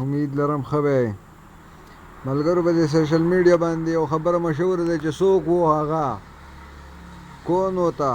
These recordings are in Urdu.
امید لرم ښه به ملګرو. په دې سوشل میډیا باندې یو خبره مشهوره ده چې څوک و هغه کون ہوتا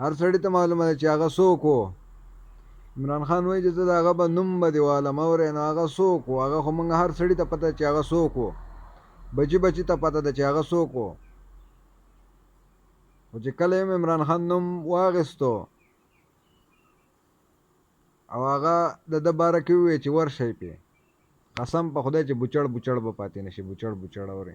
هر سړي ته معلومه ده چې هغه څوک و. عمران خان وایي چې زه د هغه به نوم به دې والم اورې نو هغه څوک و. هغه خو موږ هر سړي ته پته چې هغه څوک و. بچي بچي ته پته ده چې هغه څوک و. خو چې کله یې عمران خان نوم واخیستو او هغه د ده باره کې ووایي چې ورشئ پې، قسم په خدای چې بوچړ بوچړ به پاتې نه شي. بوچړ بوچړ اورې